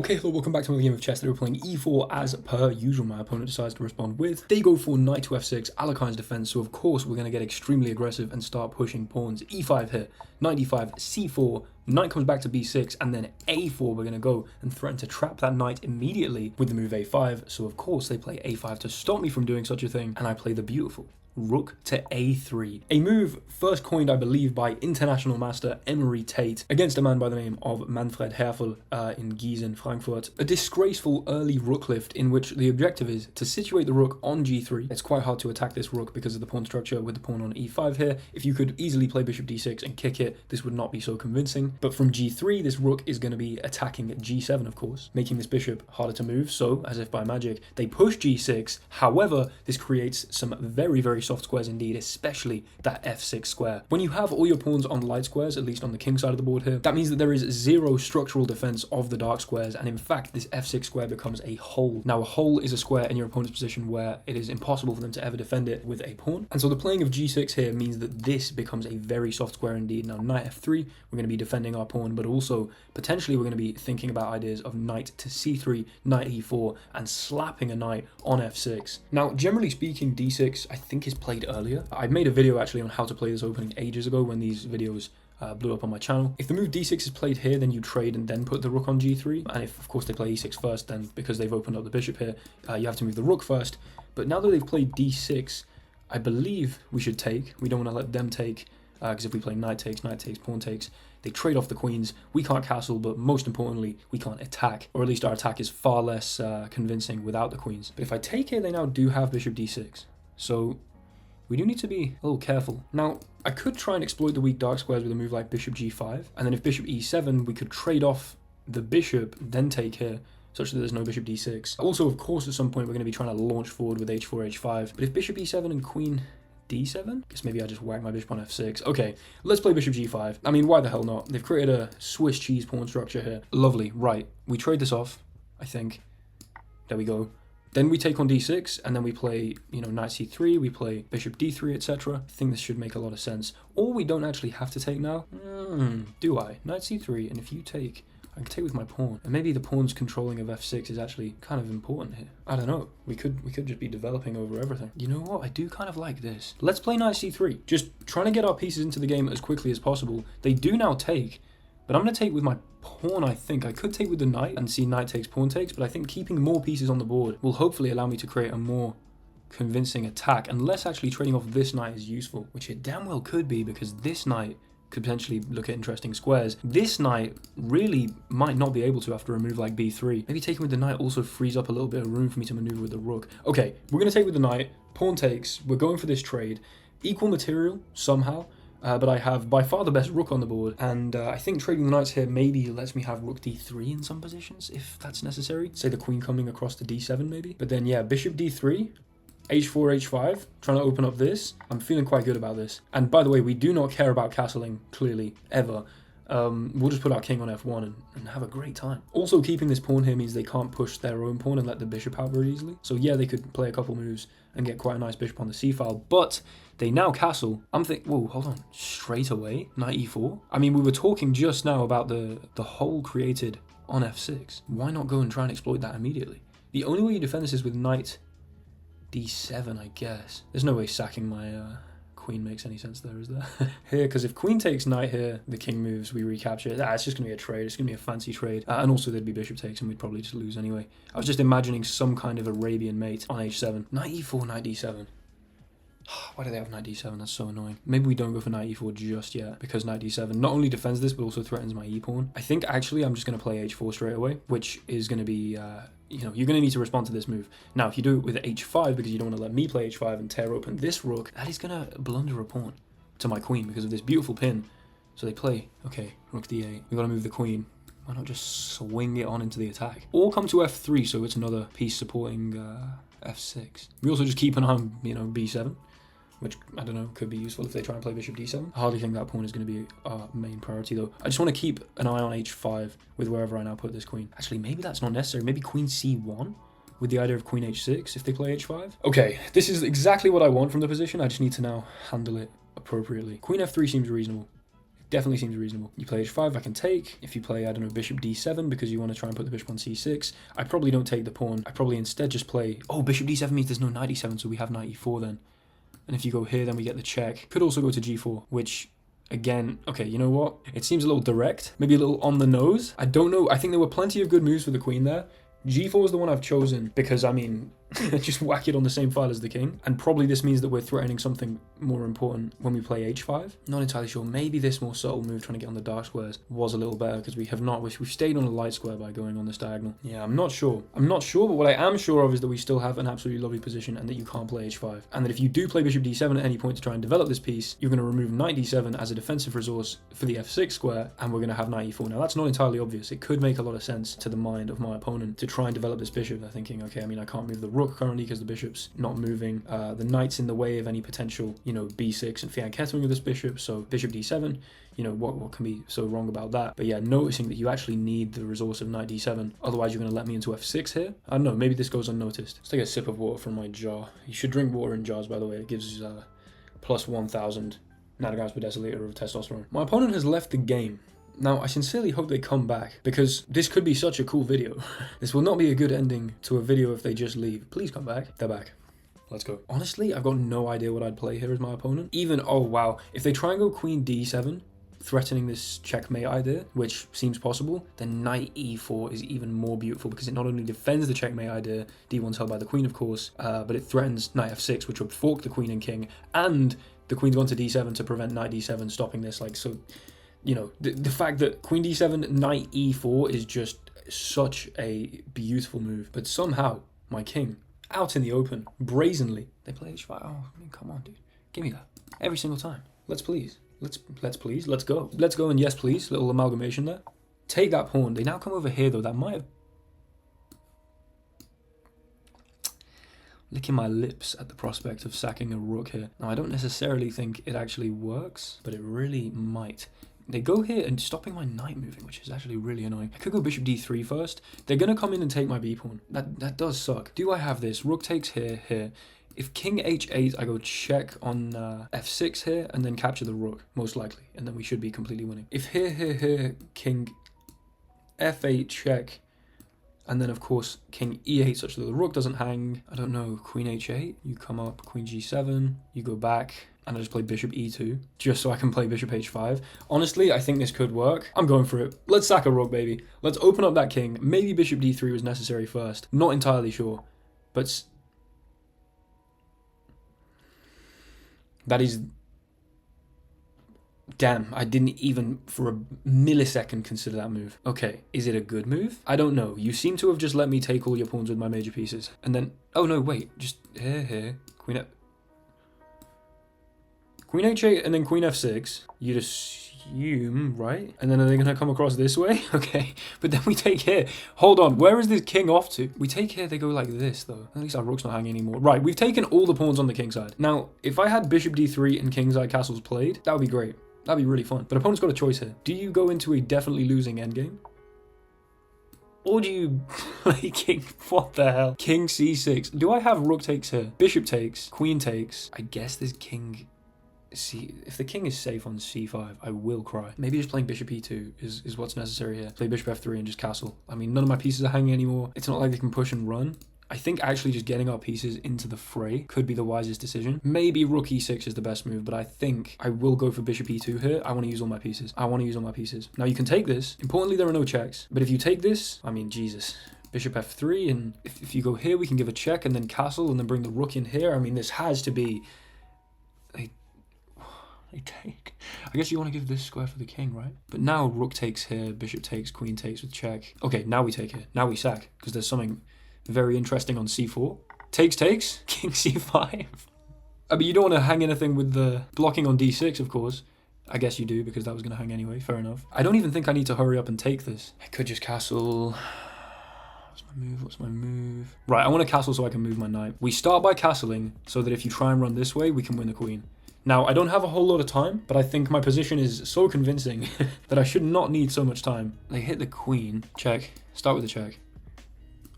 Okay, hello, welcome back to another game of chess. They were playing e4 as per usual. My opponent decides to respond with, they go for knight to f6, Alekhine's defense, so of course we're going to get extremely aggressive and start pushing pawns. e5 here, knight d5, c4, knight comes back to b6, and then a4 we're going to go and threaten to trap that knight immediately with the move a5, so of course they play a5 to stop me from doing such a thing, and I play the beautiful rook to a3. A move first coined, I believe, by international master EMORY TATE against a man by the name of Manfred Herfel in Gießen, Frankfurt. A disgraceful early rook lift in which the objective is to situate the rook on g3. It's quite hard to attack this rook because of the pawn structure with the pawn on e5 here. If you could easily play bishop d6 and kick it, this would not be so convincing. But from g3, this rook is going to be attacking g7, of course, making this bishop harder to move. So, as if by magic, they push g6. However, this creates some very, very soft squares indeed, especially that f6 square. When you have all your pawns on light squares, at least on the king side of the board here, that means that there is zero structural defense of the dark squares, and in fact this f6 square becomes a hole. Now a hole is a square in your opponent's position where it is impossible for them to ever defend it with a pawn, and so the playing of g6 here means that this becomes a very soft square indeed. Now knight f3, we're going to be defending our pawn, but also potentially we're going to be thinking about ideas of knight to c3, knight e4, and slapping a knight on f6. Now generally speaking, d6 I think is played earlier. I made a video actually on how to play this opening ages ago when these videos blew up on my channel. If the move d6 is played here, then you trade and then put the rook on g3, and if of course they play e6 first, then because they've opened up the bishop here, you have to move the rook first. But now that they've played d6, I believe we should take. We don't want to let them take, because if we play knight takes, pawn takes, they trade off the queens. We can't castle, but most importantly, we can't attack, or at least our attack is far less convincing without the queens. But if I take here, they now do have bishop d6, so we do need to be a little careful. Now, I could try and exploit the weak dark squares with a move like bishop g5, and then if bishop e7, we could trade off the bishop, then take here, such that there's no bishop d6. Also, of course, at some point, we're going to be trying to launch forward with h4, h5, but if bishop e7 and queen d7? Guess maybe I just whack my bishop on f6. Okay, let's play bishop g5. I mean, why the hell not? They've created a Swiss cheese pawn structure here. Lovely, right. We trade this off, I think. There we go. Then we take on d6, and then we play, knight c3, we play bishop d3, etc. I think this should make a lot of sense. Or we don't actually have to take now. Do I? Knight c3, and if you take, I can take with my pawn. And maybe the pawn's controlling of f6 is actually kind of important here. I don't know. We could just be developing over everything. You know what? I do kind of like this. Let's play knight c3. Just trying to get our pieces into the game as quickly as possible. They do now take, but I'm going to take with my pawn, I think. I could take with the knight and see knight takes, pawn takes, but I think keeping more pieces on the board will hopefully allow me to create a more convincing attack, unless actually trading off this knight is useful, which it damn well could be, because this knight could potentially look at interesting squares. This knight really might not be able to after a move like b3. Maybe taking with the knight also frees up a little bit of room for me to maneuver with the rook. Okay, we're going to take with the knight, pawn takes, we're going for this trade. Equal material, somehow. But I have by far the best rook on the board, and I think trading the knights here maybe lets me have rook d3 in some positions, if that's necessary. Say the queen coming across to d7 maybe. But then yeah, bishop d3, h4, h5, trying to open up this. I'm feeling quite good about this. And by the way, we do not care about castling, clearly, ever. We'll just put our king on f1 and have a great time. Also, keeping this pawn here means they can't push their own pawn and let the bishop out very easily. So yeah, they could play a couple moves and get quite a nice bishop on the c-file, but they now castle. I'm thinking, whoa, hold on, straight away, knight e4? I mean, we were talking just now about the hole created on f6. Why not go and try and exploit that immediately? The only way you defend this is with knight d7, I guess. There's no way sacking my queen makes any sense there, is there? Here, because if queen takes knight here, the king moves, we recapture it. It's just going to be a trade. It's going to be a fancy trade. And also there'd be bishop takes and we'd probably just lose anyway. I was just imagining some kind of Arabian mate on h7. Knight e4, knight d7. Why do they have knight d7? That's so annoying. Maybe we don't go for knight e4 just yet, because knight d7 not only defends this, but also threatens my e-pawn. I think actually I'm just going to play h4 straight away, which is going to be, you're going to need to respond to this move. Now, if you do it with h5, because you don't want to let me play h5 and tear open this rook, that is going to blunder a pawn to my queen because of this beautiful pin. So they play, okay, rook d8. We've got to move the queen. Why not just swing it on into the attack? Or come to f3, so it's another piece supporting f6. We also just keep an eye on, b7. Which, I don't know, could be useful if they try and play bishop d7. I hardly think that pawn is going to be our main priority, though. I just want to keep an eye on h5 with wherever I now put this queen. Actually, maybe that's not necessary. Maybe queen c1 with the idea of queen h6 if they play h5. Okay, this is exactly what I want from the position. I just need to now handle it appropriately. Queen f3 seems reasonable. Definitely seems reasonable. You play h5, I can take. If you play, I don't know, bishop d7 because you want to try and put the bishop on c6, I probably don't take the pawn. I probably instead just play, oh, bishop d7 means there's no knight e7, so we have knight e4 then. And if you go here, then we get the check. Could also go to g4, which, again, okay, you know what? It seems a little direct, maybe a little on the nose. I don't know. I think there were plenty of good moves for the queen there. g4 is the one I've chosen because, I mean, just whack it on the same file as the king. And probably this means that we're threatening something more important when we play h5. Not entirely sure. Maybe this more subtle move trying to get on the dark squares was a little better because we have not. We've stayed on a light square by going on this diagonal. Yeah, I'm not sure. I'm not sure, but what I am sure of is that we still have an absolutely lovely position and that you can't play h5. And that if you do play bishop d7 at any point to try and develop this piece, you're going to remove knight d7 as a defensive resource for the f6 square, and we're going to have knight e4. Now, that's not entirely obvious. It could make a lot of sense to the mind of my opponent to try and develop this bishop. They're thinking, okay, I mean, I can't move the rook currently because the bishop's not moving. The knight's in the way of any potential, you know, b6 and fianchetting of this bishop. So bishop d7, you know, what can be so wrong about that? But yeah, noticing that you actually need the resource of knight d7. Otherwise, you're going to let me into f6 here. I don't know. Maybe this goes unnoticed. Let's take a sip of water from my jar. You should drink water in jars, by the way. It gives plus 1,000 nanograms per deciliter of testosterone. My opponent has left the game. Now, I sincerely hope they come back, because this could be such a cool video. This will not be a good ending to a video if they just leave. Please come back. They're back. Let's go. Honestly, I've got no idea what I'd play here as my opponent. Even, oh wow, if they try and go queen d7, threatening this checkmate idea, which seems possible, then knight e4 is even more beautiful because it not only defends the checkmate idea, d1's held by the queen, of course, but it threatens knight f6, which would fork the queen and king, and the queen's gone to d7 to prevent knight d7 stopping this, like, so... You know, the fact that queen d7, knight e4 is just such a beautiful move. But somehow, my king, out in the open, brazenly, they play h5. Oh, I mean, come on, dude. Give me that. Every single time. Let's please. Let's please. Let's go. Let's go and yes, please. Little amalgamation there. Take that pawn. They now come over here, though. That might have... Licking my lips at the prospect of sacking a rook here. Now, I don't necessarily think it actually works, but it really might. They go here and stopping my knight moving, which is actually really annoying. I could go bishop d3 first. They're going to come in and take my b-pawn. That does suck. Do I have this? Rook takes here, here. If king h8, I go check on f6 here and then capture the rook, most likely. And then we should be completely winning. If here, here, here, king f8 check, and then of course king e8 such that the rook doesn't hang. I don't know, queen h8, you come up, queen g7, you go back. And I just play bishop e2, just so I can play bishop h5. Honestly, I think this could work. I'm going for it. Let's sack a rook, baby. Let's open up that king. Maybe bishop d3 was necessary first. Not entirely sure. But... that is... Damn, I didn't even for a millisecond consider that move. Okay, is it a good move? I don't know. You seem to have just let me take all your pawns with my major pieces. And then... oh no, wait. Just here, queen f... queen h8 and then queen f6, you'd assume, right? And then are they going to come across this way? Okay, but then we take here. Hold on, where is this king off to? We take here, they go like this, though. At least our rook's not hanging anymore. Right, we've taken all the pawns on the king side. Now, if I had bishop d3 and kingside castles played, that would be great. That'd be really fun. But opponent's got a choice here. Do you go into a definitely losing endgame? Or do you play king? What the hell? King c6. Do I have rook takes here? Bishop takes, queen takes. I guess this king... see, if the king is safe on c5, I will cry. Maybe just playing bishop e2 is what's necessary here. Play bishop f3 and just castle. I mean, none of my pieces are hanging anymore. It's not like they can push and run. I think actually just getting our pieces into the fray could be the wisest decision. Maybe rook e6 is the best move, but I think I will go for bishop e2 here. I want to use all my pieces. I want to use all my pieces. Now, you can take this. Importantly, there are no checks. But if you take this, I mean, Jesus. Bishop f3, and if you go here, we can give a check and then castle and then bring the rook in here. I mean, this has to be... take. I guess you want to give this square for the king, right? But now rook takes here, bishop takes, queen takes with check. Okay, now we take it. Now we sack, because there's something very interesting on c4. Takes, king c5. I mean, you don't want to hang anything with the blocking on d6, of course. I guess you do, because that was going to hang anyway. Fair enough. I don't even think I need to hurry up and take this. I could just castle... what's my move? Right, I want to castle so I can move my knight. We start by castling, so that if you try and run this way, we can win the queen. Now, I don't have a whole lot of time, but I think my position is so convincing that I should not need so much time. They hit the queen. Check. Start with a check.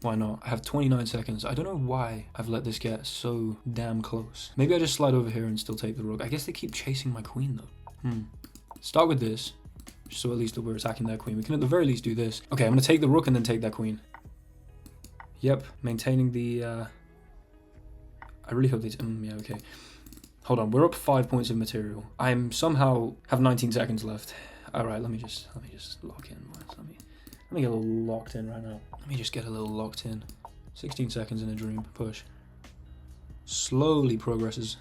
Why not? I have 29 seconds. I don't know why I've let this get so damn close. Maybe I just slide over here and still take the rook. I guess they keep chasing my queen, though. Start with this, so at least we're attacking their queen. We can at the very least do this. Okay, I'm going to take the rook and then take their queen. Yep, maintaining the... I really hope they... yeah, okay. Hold on, we're up 5 points of material. I'm somehow have 19 seconds left. All right, let me just lock in. Let me get a little locked in right now. Let me just get a little locked in. 16 seconds in a dream. Push. Slowly progresses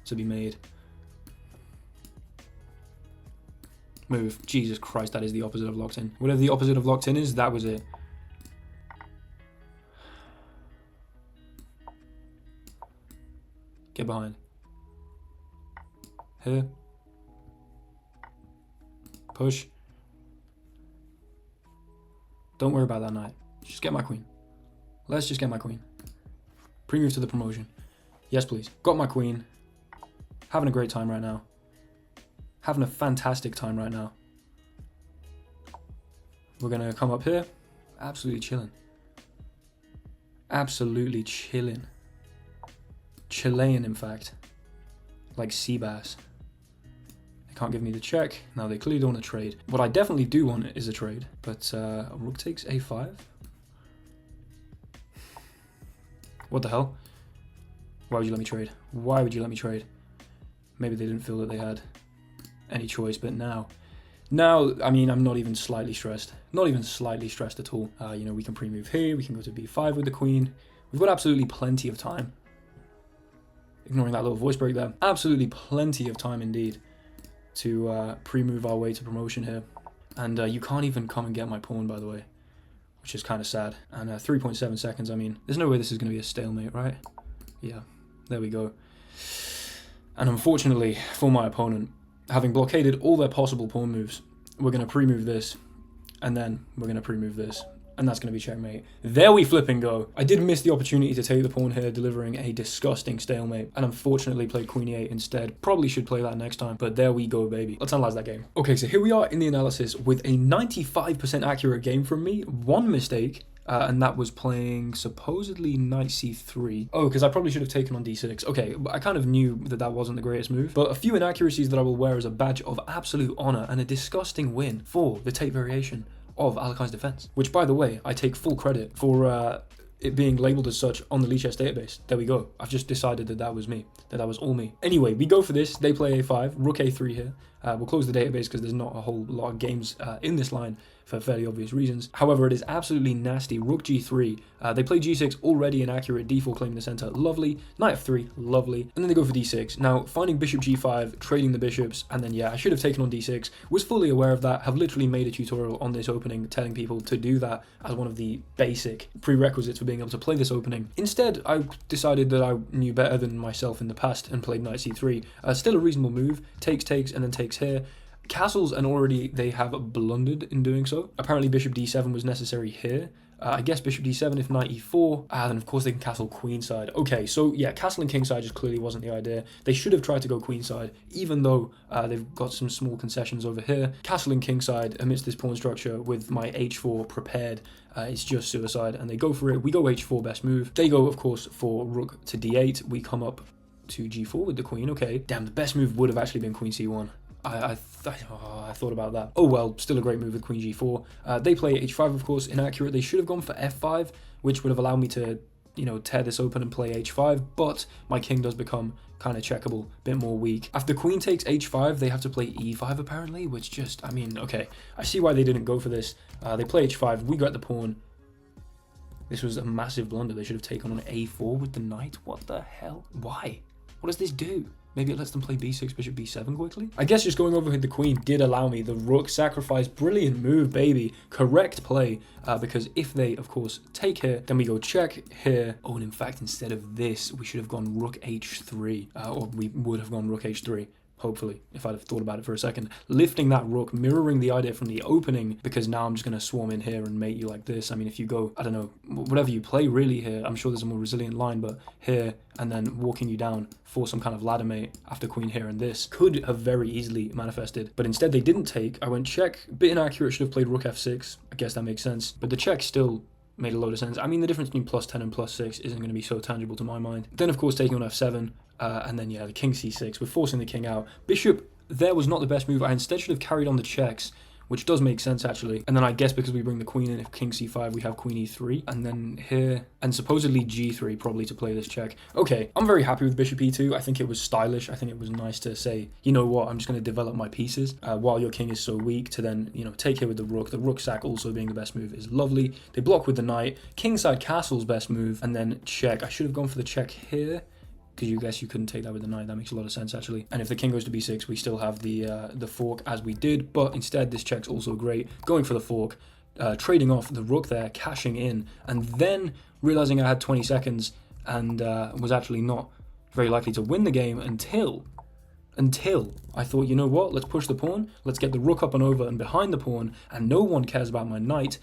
to be made. Move. Jesus Christ, that is the opposite of locked in. Whatever the opposite of locked in is, that was it. Get behind. Here. Push. Don't worry about that knight. Just get my queen. Let's just get my queen. Pre-move to the promotion. Yes, please. Got my queen. Having a great time right now. Having a fantastic time right now. We're going to come up here. Absolutely chilling. Absolutely chilling. Chilean, in fact. Like sea bass. They can't give me the check. Now they clearly don't want to trade. What I definitely do want is a trade. But rook takes a5. What the hell? Why would you let me trade? Why would you let me trade? Maybe they didn't feel that they had any choice, but now, I mean, I'm not even slightly stressed. Not even slightly stressed at all. You know, we can pre-move here. We can go to b5 with the queen. We've got absolutely plenty of time. Ignoring that little voice break there. Absolutely plenty of time indeed to pre-move our way to promotion here. And you can't even come and get my pawn, by the way, which is kind of sad. And 3.7 seconds, I mean, there's no way this is going to be a stalemate, right? Yeah, there we go. And unfortunately for my opponent, having blockaded all their possible pawn moves, we're going to pre-move this, and then we're going to pre-move this, and that's going to be checkmate. There we flipping go. I did miss the opportunity to take the pawn here, delivering a disgusting stalemate, and unfortunately played queen e8 instead. Probably should play that next time, but there we go, baby. Let's analyze that game. Okay, so here we are in the analysis with a 95% accurate game from me. One mistake, and that was playing supposedly knight c3. Oh, because I probably should have taken on d6. Okay, I kind of knew that that wasn't the greatest move, but a few inaccuracies that I will wear as a badge of absolute honor and a disgusting win for the TATE variation of Alekhine's defense, which, by the way, I take full credit for it being labeled as such on the Lichess database. There we go. I've just decided that that was me, that was all me. Anyway, we go for this. They play a5, rook a3 here. We'll close the database because there's not a whole lot of games in this line for fairly obvious reasons. However, it is absolutely nasty. Rook g3. They play g6, already inaccurate. d4 claiming the center. Lovely. Knight f3. Lovely. And then they go for d6. Now, finding bishop g5, trading the bishops, and then, yeah, I should have taken on d6. Was fully aware of that. Have literally made a tutorial on this opening telling people to do that as one of the basic prerequisites for being able to play this opening. Instead, I decided that I knew better than myself in the past and played knight c3. Still a reasonable move. Takes, and then takes here. Castles, and already they have blundered in doing so. Apparently bishop d7 was necessary here. I guess bishop d7 if knight e4. Then of course they can castle queenside. Okay, so yeah, castling kingside just clearly wasn't the idea. They should have tried to go queenside, even though they've got some small concessions over here. Castling kingside amidst this pawn structure with my h4 prepared is just suicide, and they go for it. We go h4, best move. They go, of course, for rook to d8. We come up to g4 with the queen. Okay, damn, the best move would have actually been queen c1. I thought about that. Oh well, still a great move with queen g4. They play h5, of course, inaccurate. They should have gone for f5, which would have allowed me to, you know, tear this open and play h5, but my king does become kind of checkable, a bit more weak. After queen takes h5, they have to play e5 apparently, which just, I mean, okay. I see why they didn't go for this. They play h5, we got the pawn. This was a massive blunder. They should have taken on a4 with the knight. What the hell? Why? What does this do? Maybe it lets them play b6, bishop b7 quickly? I guess just going over with the queen did allow me the rook sacrifice. Brilliant move, baby. Correct play, because if they, of course, take here, then we go check here. Oh, and in fact, instead of this, we should have gone rook h3, or we would have gone rook h3. Hopefully, if I'd have thought about it for a second. Lifting that rook, mirroring the idea from the opening, because now I'm just going to swarm in here and mate you like this. I mean, if you go, I don't know, whatever you play really here, I'm sure there's a more resilient line, but here, and then walking you down for some kind of ladder mate after queen here and this could have very easily manifested. But instead they didn't take. I went check, bit inaccurate, should have played rook f6. I guess that makes sense. But the check still made a load of sense. I mean, the difference between +10 and +6 isn't going to be so tangible to my mind. Then, of course, taking on f7, and then, yeah, the king c6. We're forcing the king out. Bishop there was not the best move. I instead should have carried on the checks, which does make sense actually. And then I guess because we bring the queen in, if king c5, we have queen e3, and then here, and supposedly g3 probably to play this check. Okay, I'm very happy with bishop e2. I think it was stylish. I think it was nice to say, you know what, I'm just going to develop my pieces while your king is so weak, to then, you know, take here with the rook. The rook sack also being the best move is lovely. They block with the knight. Kingside castle's best move, and then check. I should have gone for the check here, because you guess you couldn't take that with the knight. That makes a lot of sense actually. And if the king goes to b6, we still have the fork as we did, but instead this check's also great. Going for the fork, trading off the rook there, cashing in, and then realizing I had 20 seconds and was actually not very likely to win the game until I thought, you know what, let's push the pawn, let's get the rook up and over and behind the pawn, and no one cares about my knight,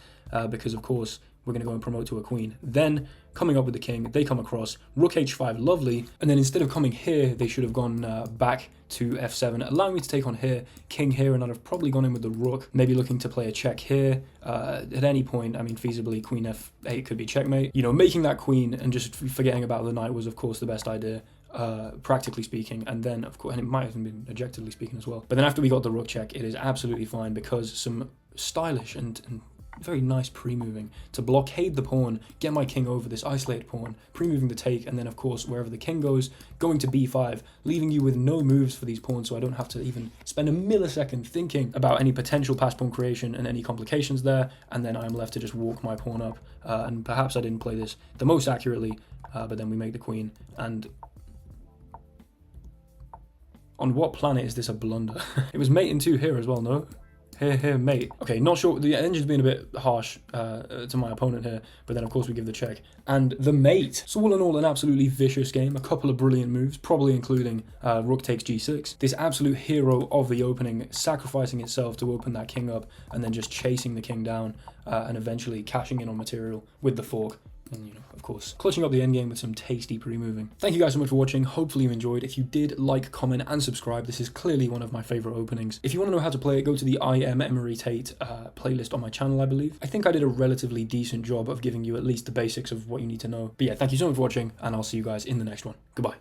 because of course we're going to go and promote to a queen. Then coming up with the king, they come across, rook h5, lovely, and then instead of coming here, they should have gone back to f7, allowing me to take on here, king here, and I'd have probably gone in with the rook, maybe looking to play a check here. At any point, I mean, feasibly, queen f8 could be checkmate. You know, making that queen and just forgetting about the knight was, of course, the best idea. Practically speaking, and then of course, and it might have been objectively speaking as well, but then after we got the rook check, it is absolutely fine because some stylish and very nice pre-moving to blockade the pawn, get my king over this isolated pawn, pre-moving the take, and then of course wherever the king goes, going to b5, leaving you with no moves for these pawns, so I don't have to even spend a millisecond thinking about any potential pass pawn creation and any complications there, and then I'm left to just walk my pawn up, and perhaps I didn't play this the most accurately, but then we make the queen, and on what planet is this a blunder? It was mate in 2 here as well, no? Here, mate. Okay, not sure. The engine's been a bit harsh to my opponent here, but then of course we give the check. And the mate. So all in all, an absolutely vicious game. A couple of brilliant moves, probably including rook takes g6. This absolute hero of the opening, sacrificing itself to open that king up, and then just chasing the king down, and eventually cashing in on material with the fork. And, you know, of course, clutching up the endgame with some tasty pre-moving. Thank you guys so much for watching. Hopefully you enjoyed. If you did, like, comment, and subscribe. This is clearly one of my favorite openings. If you want to know how to play it, go to the EMORY TATE playlist on my channel, I believe. I think I did a relatively decent job of giving you at least the basics of what you need to know. But yeah, thank you so much for watching, and I'll see you guys in the next one. Goodbye.